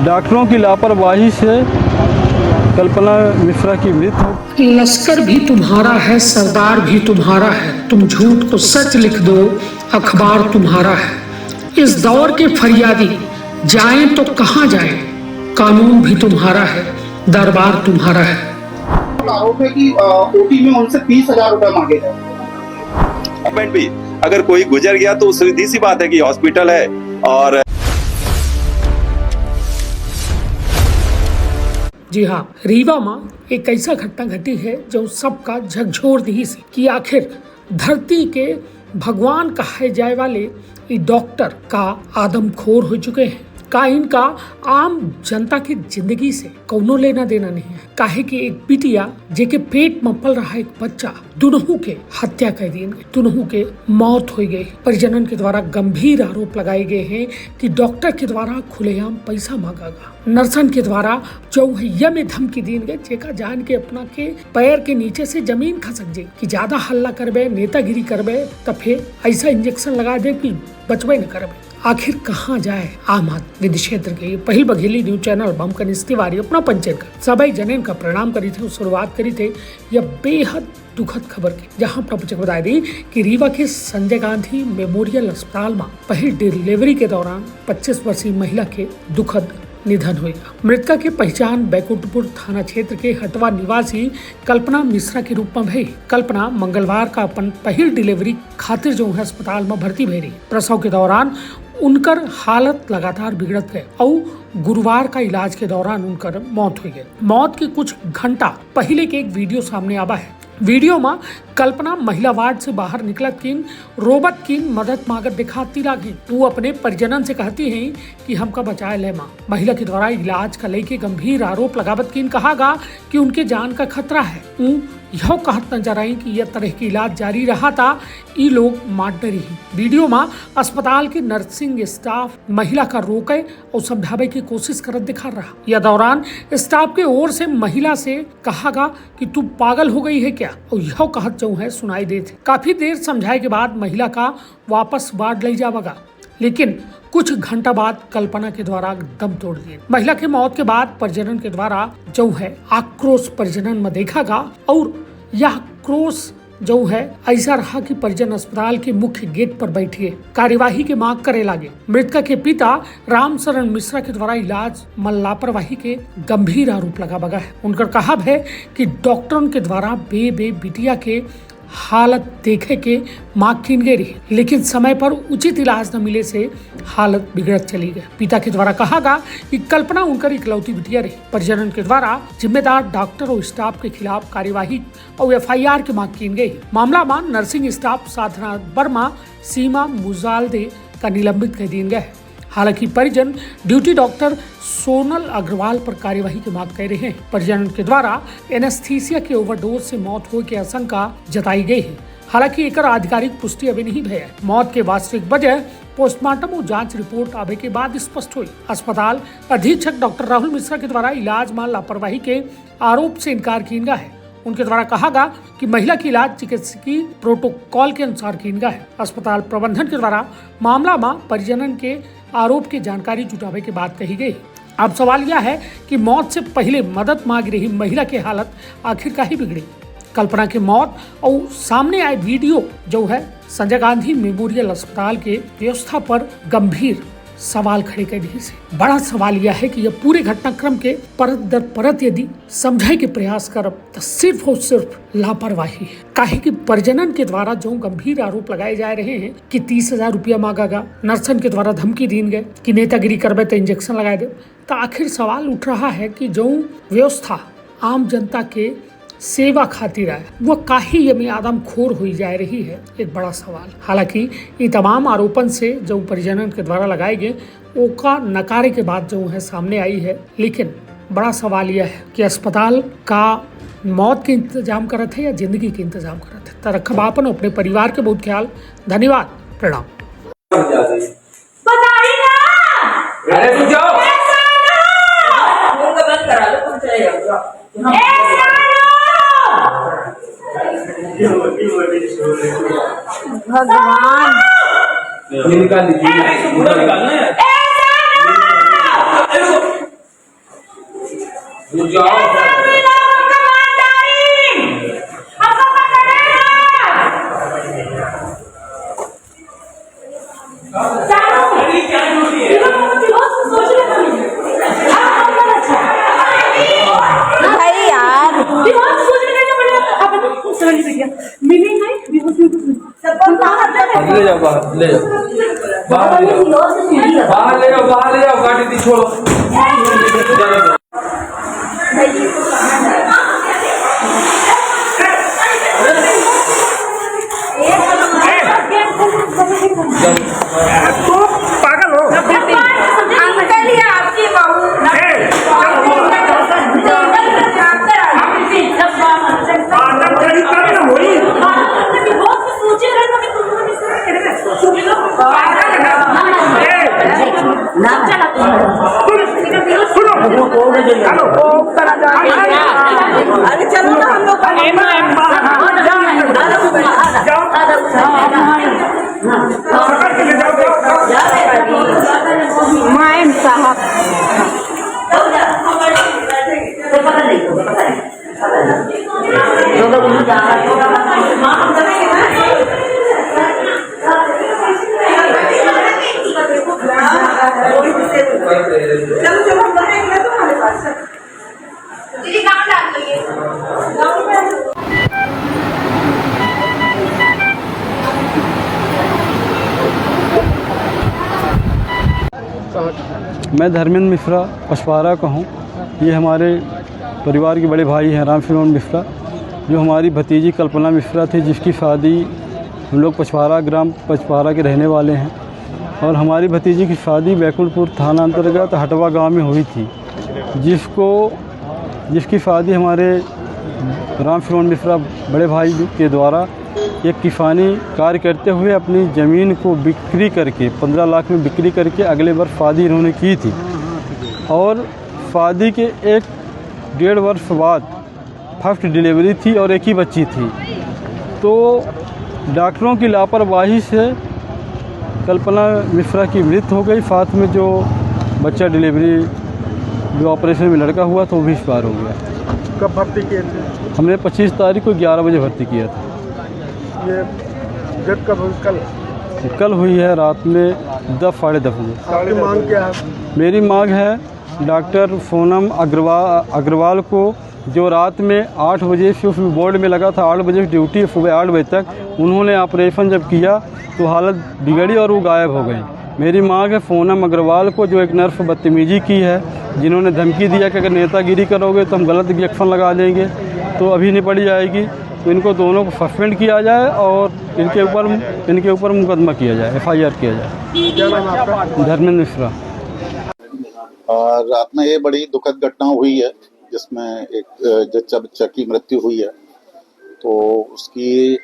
डॉक्टरों की लापरवाही से कल्पना मिश्रा की मृत्यु। लश्कर भी तुम्हारा है, सरदार भी तुम्हारा है, तुम झूठ को सच लिख दो, अखबार तुम्हारा है। इस दौर के फरियादी जाएं तो कहां जाएं, कानून भी तुम्हारा है, दरबार तुम्हारा है। आरोप है कि ओटी में उनसे 30,000 रुपए मांगे गए। गवर्नमेंट भी अगर कोई गुजर गया तो सीधी सी बात है कि हॉस्पिटल है। और जी हाँ, रीवा में एक ऐसा घटना घटी है जो सबका झकझोर दी से कि आखिर धरती के भगवान कहे जाए वाले ये डॉक्टर का आदमखोर हो चुके हैं। का इनका आम जनता की जिंदगी से कोनो लेना देना नहीं है। काहे कि एक बिटिया जेके पेट में पल रहा एक बच्चा, दोनों के हत्या कर दी गई, दोनों के मौत हो गई। परिजनन के द्वारा गंभीर आरोप लगाए गए हैं कि डॉक्टर के द्वारा खुलेआम पैसा मांगा गया, नर्सन के द्वारा चौहैया में धमकी दी गई, जेका जान के अपना के पैर के नीचे से जमीन खसक जाए कि ज्यादा हल्ला करबे, नेतागिरी करबे तो फिर ऐसा इंजेक्शन लगा दे कि बचबे न करबे। आखिर कहाँ जाए आम आदमी क्षेत्र के पहल बघेली न्यूज चैनल बमकनिस तिवारी अपना पंचायत का सभी जनेन का प्रणाम करी थे, शुरुआत करी थे यह बेहद दुखद खबर की, जहां प्रपंच बता दी कि रीवा के संजय गांधी मेमोरियल अस्पताल में पहली डिलीवरी के दौरान 25 वर्षीय महिला के दुखद निधन हुआ। मृतका की पहचान बैकुंठपुर थाना क्षेत्र के हटवा निवासी कल्पना मिश्रा के रूप में भई। कल्पना मंगलवार का अपन पहली डिलीवरी खातिर जो है अस्पताल में भर्ती भई रही। प्रसव के दौरान उनकर हालत लगातार बिगड़त गए और गुरुवार का इलाज के दौरान उनकर मौत हुई गई। मौत के कुछ घंटा पहले के एक वीडियो सामने आवा है। वीडियो में कल्पना महिला वार्ड से बाहर निकलत किन रोबत की मदद मांगत दिखाती लगी। वो अपने परिजनन से कहती हैं कि हमका बचाए ले माँ। महिला के द्वारा इलाज का लेके गंभीर आरोप लगावत किन कहा गा कि उनके जान का खतरा है। यह कहत नजर आई कि यह तरह की इलाज जारी रहा था, ये लोग मार डरी। वीडियो में अस्पताल के नर्सिंग स्टाफ महिला का रोके और समझावे की कोशिश करत दिखा रहा। यह दौरान स्टाफ के ओर से महिला से कहा गा कि तू पागल हो गई है क्या, और यह कहत जो है सुनाई देते। काफी देर समझाए के बाद महिला का वापस वार्ड ले जावगा, लेकिन कुछ घंटा बाद कल्पना के द्वारा दम तोड़ दिए। महिला की मौत के बाद परिजनन के द्वारा जो है आक्रोश परिजनन में देखा गा, और यह आक्रोश जो है ऐसा रहा कि परिजन अस्पताल के मुख्य गेट पर बैठे कार्यवाही की मांग करे लागे। मृतका के पिता रामशरण मिश्रा के द्वारा इलाज में लापरवाही के गंभीर आरोप लगा बगा है। उनका कहा है कि डॉक्टरों के द्वारा बे बिटिया के हालत देखे के मांग कीन गई रही, लेकिन समय पर उचित इलाज न मिले से हालत बिगड़त चली गई। पिता के द्वारा कहा गया कि कल्पना उनकर इकलौती बिटिया रही। परिजनन के द्वारा जिम्मेदार डॉक्टर और स्टाफ के खिलाफ कार्यवाही और FIR की मांग की गई। मामला में नर्सिंग स्टाफ साधना वर्मा, सीमा मुजालदे का निलंबित कर दिया गया है। हालांकि परिजन ड्यूटी डॉक्टर सोनल अग्रवाल पर कार्यवाही की मांग कर रहे हैं। परिजन के द्वारा एनेस्थीसिया के ओवरडोज से मौत होने की आशंका जताई गई है। हालांकि एक आधिकारिक पुष्टि अभी नहीं भई है। मौत के वास्तविक वजह पोस्टमार्टम और जांच रिपोर्ट आवे के बाद स्पष्ट हुई। अस्पताल अधीक्षक डॉक्टर राहुल मिश्रा के द्वारा इलाज में लापरवाही के आरोप से इनकार किया गया है। उनके द्वारा कहा गया कि महिला की इलाज चिकित्सकीय प्रोटोकॉल के अनुसार किया गया है। अस्पताल प्रबंधन के द्वारा मामला में परिजनन के आरोप की जानकारी जुटावे की बात कही गई। अब सवाल यह है कि मौत से पहले मदद मांग रही महिला की हालत आखिर काहे बिगड़ी। कल्पना की मौत और सामने आए वीडियो जो है संजय गांधी मेमोरियल अस्पताल के व्यवस्था पर गंभीर सवाल खड़े करने से बड़ा सवाल यह है कि यह पूरे घटनाक्रम के परत दर परत यदि समझाए के प्रयास करब तो सिर्फ और सिर्फ लापरवाही है। काहे कि परिजनन के द्वारा जो गंभीर आरोप लगाए जा रहे हैं कि 30,000 रुपया मांगा गया, नर्सन के द्वारा धमकी दी गए कि नेतागिरी करबे तो इंजेक्शन लगा दे, तो आखिर सवाल उठ रहा है कि जो व्यवस्था आम जनता के सेवा खातिर है वो काहे ये में आदमखोर हुई जा रही है, एक बड़ा सवाल। हालांकि ये तमाम आरोपन से जो परिजनन के द्वारा लगाए गए ओका नकारे के बाद जो है सामने आई है, लेकिन बड़ा सवाल यह है कि अस्पताल का मौत के इंतजाम करत है या जिंदगी के इंतजाम करत है। तो रखब आपन अपने परिवार के बहुत ख्याल। धन्यवाद, प्रणाम। भगवान निकाल भाई यार ले जाओ बाहर, ले जाओ बाहर, ले जाओ बाहर, ले जाओ बाहर, ले जाओ गाड़ी दी छोड़ो। पागल हो अंकल ही आपकी बहू अरे चलो ना हम लोग मायन साहब चलो चलो हम बनाएंगे तुम्हारे पास दीदी कहाँ डाल रही है मैं धर्मेंद्र मिश्रा पछवाड़ा का हूँ। ये हमारे परिवार के बड़े भाई हैं राम फिरोन मिश्रा, जो हमारी भतीजी कल्पना मिश्रा थी, जिसकी शादी हम लोग पछवाड़ा ग्राम पछवाड़ा के रहने वाले हैं। और हमारी भतीजी की शादी बैकुंठपुर थाना अंतर्गत हटवा गांव में हुई थी, जिसकी शादी हमारे राम फिरोन मिश्रा बड़े भाई के द्वारा एक किसानी कार्य करते हुए अपनी ज़मीन को बिक्री करके 15 लाख में बिक्री करके अगले वर्ष शादी इन्होंने की थी। और शादी के 1-1.5 वर्ष बाद फर्स्ट डिलीवरी थी और एक ही बच्ची थी। तो डॉक्टरों की लापरवाही से कल्पना मिश्रा की मृत्यु हो गई। साथ में जो बच्चा डिलीवरी जो ऑपरेशन में लड़का हुआ तो वो भी एक्सपायर हो गया। कब भर्ती किए थे? हमने 25 तारीख को 11 बजे भर्ती किया था। ये डेट कब हुई? कल हुई है रात में 10 साढ़े 10 बजे। आपकी मांग क्या है? मेरी मांग है डॉक्टर सोनम अग्रवाल को, जो रात में 8 बजे से उसमें बोर्ड में लगा था, 8 बजे ड्यूटी, सुबह 8 बजे तक उन्होंने ऑपरेशन जब किया तो हालत बिगड़ी और वो गायब हो गई। मेरी मांग है सोनम अग्रवाल को, जो एक नर्स बदतमीजी की है, जिन्होंने धमकी दिया कि अगर नेतागिरी करोगे तो हम गलत एक्शन लगा देंगे, तो अभी निपट जाएगी। तो इनको दोनों को सस्पेंड किया जाए और इनके ऊपर मुकदमा किया जाए, FIR किया जाए। क्या नाम है आपका? धर्मेंद्र मिश्रा। रात में ये बड़ी दुखद घटना हुई है, जिसमें एक जच्चा बच्चा की मृत्यु हुई है। तो उसकी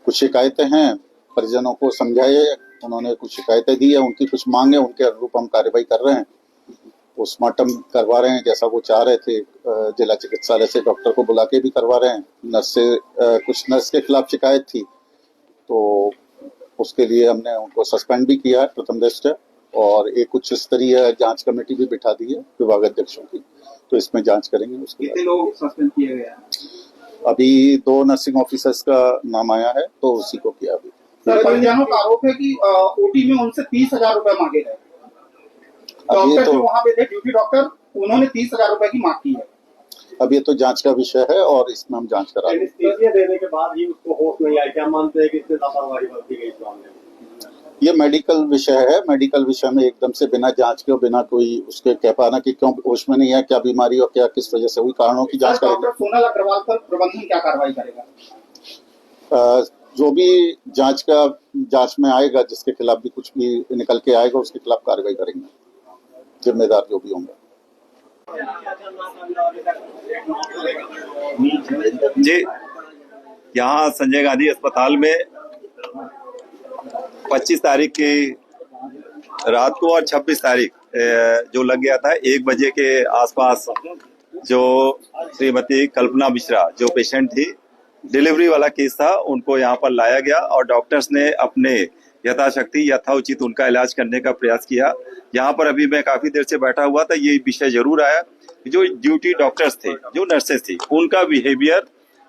कुछ शिकायतें हैं, परिजनों को समझाए, उन्होंने कुछ शिकायतें दी है, उनकी कुछ मांगे, उनके अनुरूप हम कार्रवाई कर रहे हैं। पोस्टमार्टम करवा रहे हैं, जैसा वो चाह रहे थे। जिला चिकित्सालय से डॉक्टर को बुला के भी करवा रहे हैं। कुछ नर्स के खिलाफ शिकायत थी, तो उसके लिए हमने उनको सस्पेंड भी किया है प्रथम दृष्टया, और एक उच्च स्तरीय जांच कमेटी भी बिठा दी है विभाग अध्यक्षों की, तो इसमें जांच करेंगे। उसके कितने लोग सस्पेंड किए गए हैं? अभी 2 नर्सिंग ऑफिसर्स का नाम आया है, तो उसी को किया अभी। परिजनों का आरोप है कि ओटी में उनसे 30,000 रुपए मांगे गए। डॉक्टर जो वहाँ पे थे, ड्यूटी डॉक्टर, उन्होंने 30,000 रुपए की मांग की है। अब ये तो जांच का विषय है और इसमें हम जांच करा रहे हैं। एनेस्थीसिया देने के बाद ही उसको होश नहीं आया, क्या मानते हैं कि इससे लापरवाही बरती गई इस मामले में? ये मेडिकल विषय है। मेडिकल विषय में एकदम से बिना जांच के और बिना कोई उसके कह पाना कि क्यों होश में नहीं है, क्या बीमारी और क्या किस वजह से हुई, कारणों की जांच करेंगे। डॉक्टर सोनल अग्रवाल पर प्रबंधन क्या कार्रवाई करेगा? जो भी जांच में आएगा, जिसके खिलाफ भी कुछ भी निकल के आएगा, उसके खिलाफ कार्रवाई करेंगे, जिम्मेदार जो भी होंगे। जी, यहाँ संजय गांधी अस्पताल में 25 तारीख की रात को और 26 तारीख जो लग गया था 1 बजे के आसपास, जो श्रीमती कल्पना मिश्रा जो पेशेंट थी, डिलीवरी वाला केस था, उनको यहाँ पर लाया गया और डॉक्टर्स ने अपने यथाशक्ति यथाउचित उनका इलाज करने का प्रयास किया। यहाँ पर अभी मैं काफी देर से बैठा हुआ था, ये विषय जरूर आया जो ड्यूटी डॉक्टर्स थे, जो नर्सेस थी, उनका बिहेवियर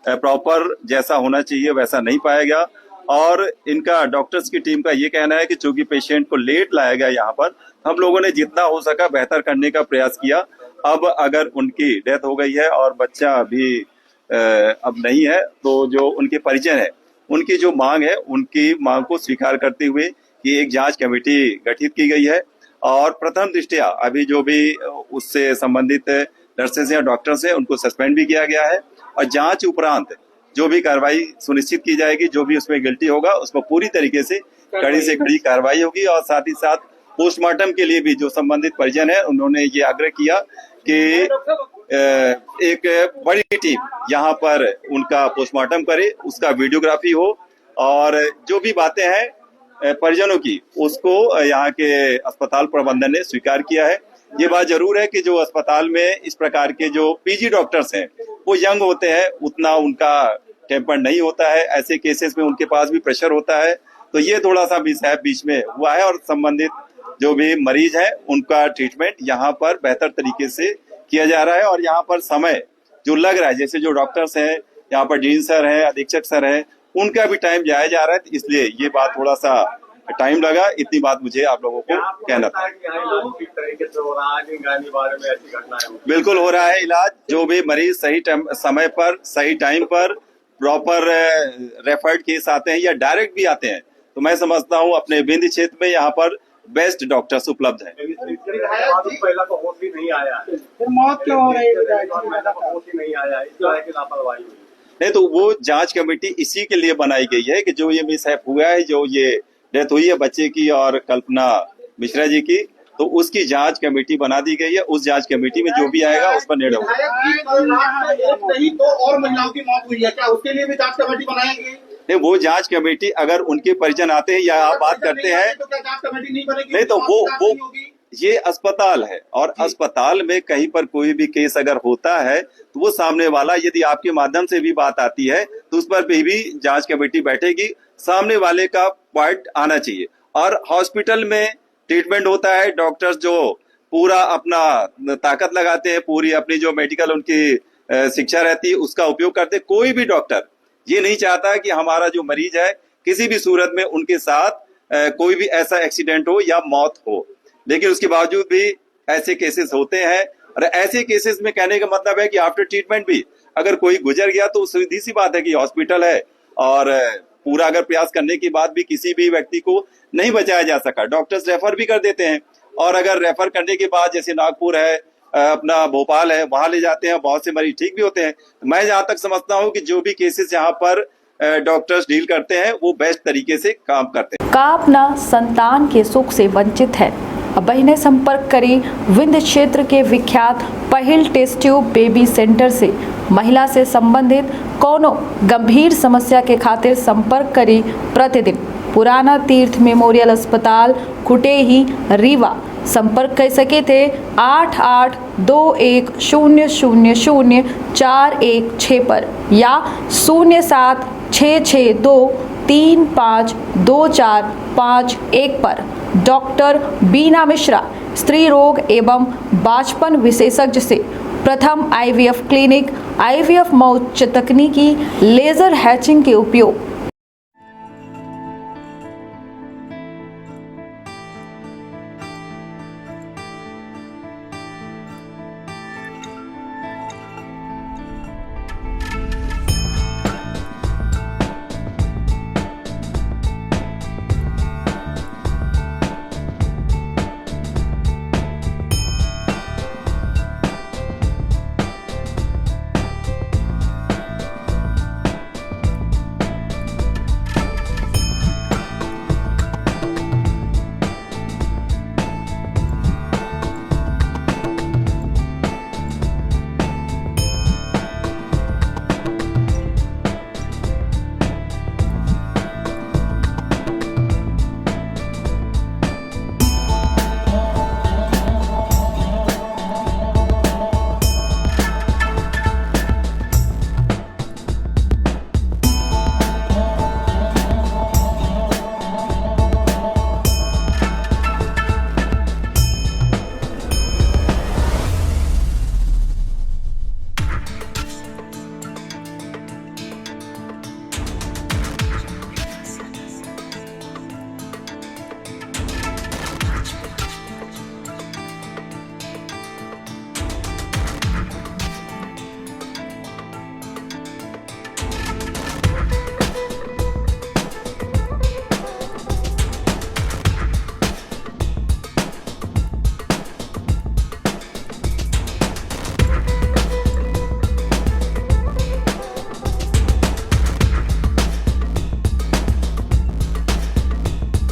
प्रॉपर जैसा होना चाहिए वैसा नहीं पाया गया। और इनका डॉक्टर्स की टीम का ये कहना है कि चूंकि पेशेंट को लेट लाया गया यहाँ पर, हम लोगों ने जितना हो सका बेहतर करने का प्रयास किया। अब अगर उनकी डेथ हो गई है और बच्चा अभी अब नहीं है, तो जो उनके परिजन है उनकी जो मांग है, उनकी मांग को स्वीकार करते हुए कि एक जांच कमेटी गठित की गई है। और प्रथम दृष्टया अभी जो भी उससे संबंधित नर्सेस या डॉक्टर्स हैं उनको सस्पेंड भी किया गया है। और जांच उपरांत जो भी कार्रवाई सुनिश्चित की जाएगी, जो भी उसमें गिल्टी होगा उसको पूरी तरीके से कड़ी से कड़ी कार्रवाई होगी। और साथ ही साथ पोस्टमार्टम के लिए भी जो संबंधित परिजन है उन्होंने ये आग्रह किया कि एक बड़ी टीम यहाँ पर उनका पोस्टमार्टम करे, उसका वीडियोग्राफी हो और जो भी बातें हैं परिजनों की उसको यहाँ के अस्पताल प्रबंधन ने स्वीकार किया है। ये बात जरूर है कि जो अस्पताल में इस प्रकार के जो पीजी डॉक्टर्स हैं वो यंग होते हैं, उतना उनका टेम्पर नहीं होता है, ऐसे केसेस में उनके पास भी प्रेशर होता है, तो ये थोड़ा सा मिसहैप बीच में हुआ है। और संबंधित जो भी मरीज है उनका ट्रीटमेंट यहाँ पर बेहतर तरीके से किया जा रहा है। और यहाँ पर समय जो लग रहा है, जैसे जो डॉक्टर्स हैं यहाँ पर डीन सर है, अधीक्षक सर है, उनका भी टाइम जाया जा रहा है, इसलिए ये बात थोड़ा सा टाइम लगा। इतनी बात मुझे आप लोगों को कहना था। बिल्कुल हो रहा है इलाज, जो भी मरीज सही समय पर सही टाइम पर प्रॉपर रेफर्ड केस आते हैं या डायरेक्ट भी आते हैं, तो मैं समझता हूँ अपने विंध्य क्षेत्र में यहाँ पर बेस्ट डॉक्टर्स उपलब्ध हैं। पहला तो होश ही नहीं आया, फिर मौत क्यों हो रही है? होश ही नहीं आया, इस तरह की लापरवाही हुई नहीं, तो वो जांच कमेटी इसी के लिए बनाई गई है कि जो ये मिसहैप हुआ है, जो ये डेथ हुई है बच्चे की और कल्पना मिश्रा जी की, तो उसकी जांच कमेटी बना दी गई है। उस जांच कमेटी में जो भी आएगा उस पर निर्णय होगा। नहीं तो और महिलाओं की मौत हुई है, क्या उसके लिए भी जांच कमेटी बनाएंगे? नहीं, वो जांच कमेटी अगर उनके परिजन आते हैं या आप बात करते हैं तो क्या जांच कमेटी नहीं बनेगी? नहीं, तो वो ये अस्पताल है और अस्पताल में कहीं पर कोई भी केस अगर होता है तो वो सामने वाला, यदि आपके माध्यम से भी बात आती है तो उस पर भी जांच कमेटी बैठेगी, सामने वाले का पॉइंट आना चाहिए। और हॉस्पिटल में ट्रीटमेंट होता है, डॉक्टर्स जो पूरा अपना ताकत लगाते हैं, पूरी अपनी जो मेडिकल उनकी शिक्षा रहती है उसका उपयोग करते हैं। कोई भी डॉक्टर ये नहीं चाहता कि हमारा जो मरीज है किसी भी सूरत में उनके साथ कोई भी ऐसा एक्सीडेंट हो या मौत हो, लेकिन उसके बावजूद भी ऐसे केसेस होते हैं। और ऐसे केसेस में कहने का मतलब है कि आफ्टर ट्रीटमेंट भी अगर कोई गुजर गया तो सीधी सी बात है कि हॉस्पिटल है और पूरा अगर प्रयास करने के बाद भी किसी भी व्यक्ति को नहीं बचाया जा सका, डॉक्टर्स रेफर भी कर देते हैं। और अगर रेफर करने के बाद जैसे नागपुर है, अपना भोपाल है, वहां ले जाते हैं, बहुत से मरीज ठीक भी होते हैं। मैं जहां तक समझता हूं कि जो भी केसेस यहाँ पर डॉक्टर्स डील करते हैं वो बेस्ट तरीके से काम करते हैं। का अपना संतान के सुख से वंचित है, अब बहने संपर्क करी विंध्य क्षेत्र के विख्यात पहिल टेस्ट ट्यूब बेबी सेंटर से। महिला से संबंधित कोनो गंभीर समस्या के खातिर संपर्क करी प्रतिदिन पुराना तीर्थ मेमोरियल अस्पताल कुटेही रीवा। संपर्क कर सके थे 8821000416 पर या 0766235245 पर। डॉक्टर बीना मिश्रा स्त्री रोग एवं बांझपन विशेषज्ञ से प्रथम IVF क्लिनिक, IVF मौत तकनीकी, लेजर हैचिंग के उपयोग,